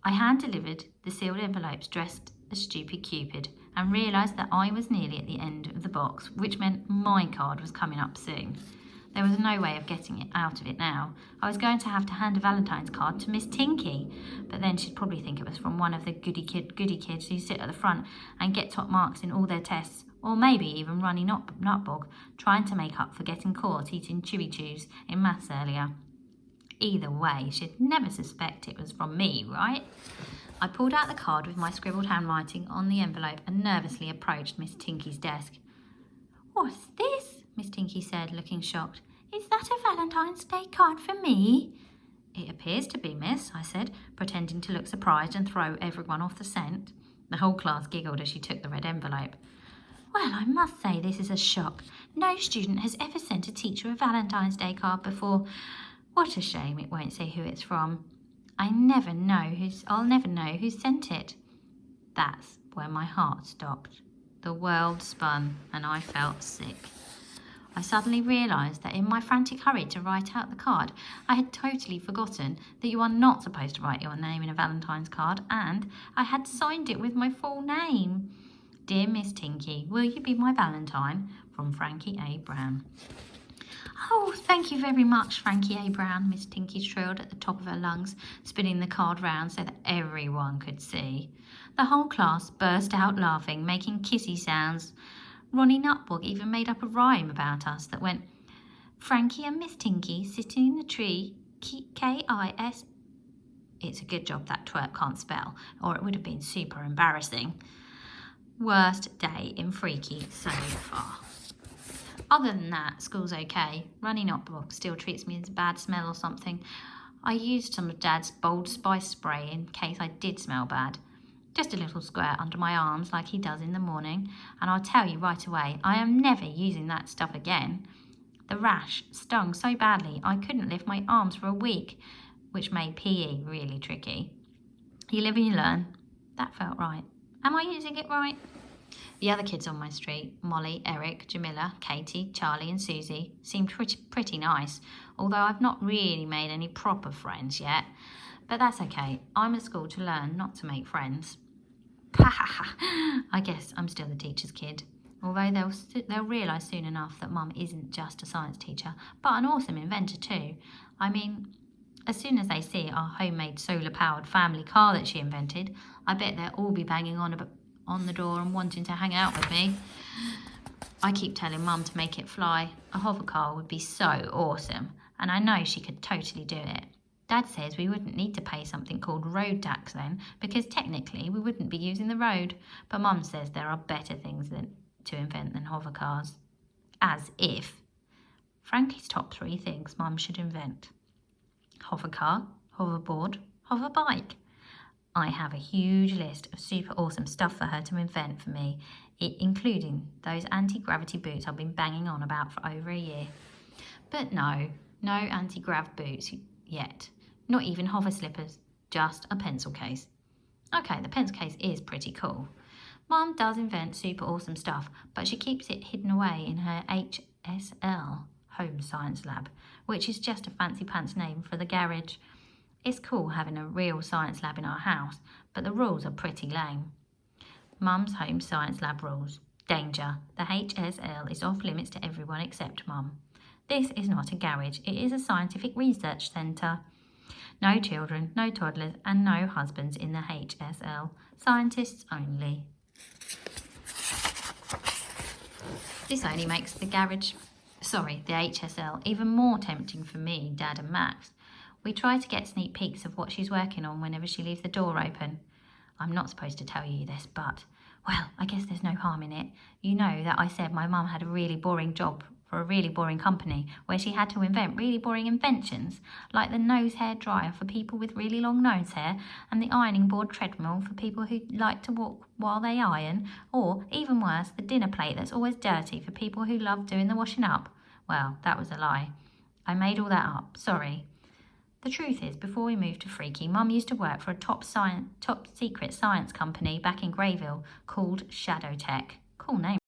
I hand-delivered the sealed envelopes dressed as Stupid Cupid and realised that I was nearly at the end of the box, which meant my card was coming up soon. There was no way of getting it out of it now. I was going to have to hand a Valentine's card to Miss Tinky, but then she'd probably think it was from one of the goody kids who sit at the front and get top marks in all their tests, or maybe even Runny Nutbog, trying to make up for getting caught eating Chewy Chews in maths earlier. Either way, she'd never suspect it was from me, right? I pulled out the card with my scribbled handwriting on the envelope and nervously approached Miss Tinky's desk. "What's this?" Miss Tinky said, looking shocked. "Is that a Valentine's Day card for me?" "It appears to be, miss," I said, pretending to look surprised and throw everyone off the scent. The whole class giggled as she took the red envelope. "Well, I must say this is a shock. No student has ever sent a teacher a Valentine's Day card before. What a shame it won't say who it's from. I'll never know who sent it." That's where my heart stopped. The world spun and I felt sick. I suddenly realised that in my frantic hurry to write out the card, I had totally forgotten that you are not supposed to write your name in a Valentine's card, and I had signed it with my full name. "Dear Miss Tinky, will you be my Valentine?" From Frankie A. Brown. "Oh, thank you very much, Frankie A. Brown," Miss Tinky shrilled at the top of her lungs, spinning the card round so that everyone could see. The whole class burst out laughing, making kissy sounds. Runny Nutbog even made up a rhyme about us that went, "Frankie and Miss Tinky sitting in the tree, K-I-S." It's a good job that twerp can't spell, or it would have been super embarrassing. Worst day in Freaky so far. Other than that, school's okay. Runny Nutbog still treats me as a bad smell or something. I used some of Dad's bold spice spray in case I did smell bad. Just a little squirt under my arms like he does in the morning, and I'll tell you right away, I am never using that stuff again. The rash stung so badly I couldn't lift my arms for a week, which made PE really tricky. You live and you learn. That felt right. Am I using it right? The other kids on my street, Molly, Eric, Jamila, Katie, Charlie and Susie, seemed pretty nice, although I've not really made any proper friends yet. But that's okay. I'm at school to learn, not to make friends. I guess I'm still the teacher's kid, although they'll realise soon enough that Mum isn't just a science teacher, but an awesome inventor too. I mean, as soon as they see our homemade solar-powered family car that she invented, I bet they'll all be banging on the door and wanting to hang out with me. I keep telling Mum to make it fly. A hover car would be so awesome, and I know she could totally do it. Dad says we wouldn't need to pay something called road tax then, because technically we wouldn't be using the road. But Mum says there are better things to invent than hover cars. As if. Frankie's top 3 things Mum should invent: hover car, hoverboard, hover bike. I have a huge list of super awesome stuff for her to invent for me, including those anti-gravity boots I've been banging on about for over a year. But no anti-grav boots yet. Not even hover slippers, just a pencil case. Okay, the pencil case is pretty cool. Mum does invent super awesome stuff, but she keeps it hidden away in her HSL, Home Science Lab, which is just a fancy pants name for the garage. It's cool having a real science lab in our house, but the rules are pretty lame. Mum's Home Science Lab rules. Danger. The HSL is off limits to everyone except Mum. This is not a garage, it is a scientific research centre. No children, no toddlers, and no husbands in the HSL. Scientists only. This only makes the HSL, even more tempting for me, Dad and Max. We try to get sneak peeks of what she's working on whenever she leaves the door open. I'm not supposed to tell you this, but, well, I guess there's no harm in it. You know that I said my mum had a really boring job for a really boring company where she had to invent really boring inventions, like the nose hair dryer for people with really long nose hair and the ironing board treadmill for people who like to walk while they iron, or, even worse, the dinner plate that's always dirty for people who love doing the washing up. Well, that was a lie. I made all that up, sorry. The truth is, before we moved to Freaky, Mum used to work for a top secret science company back in Greyville called Shadow Tech. Cool name.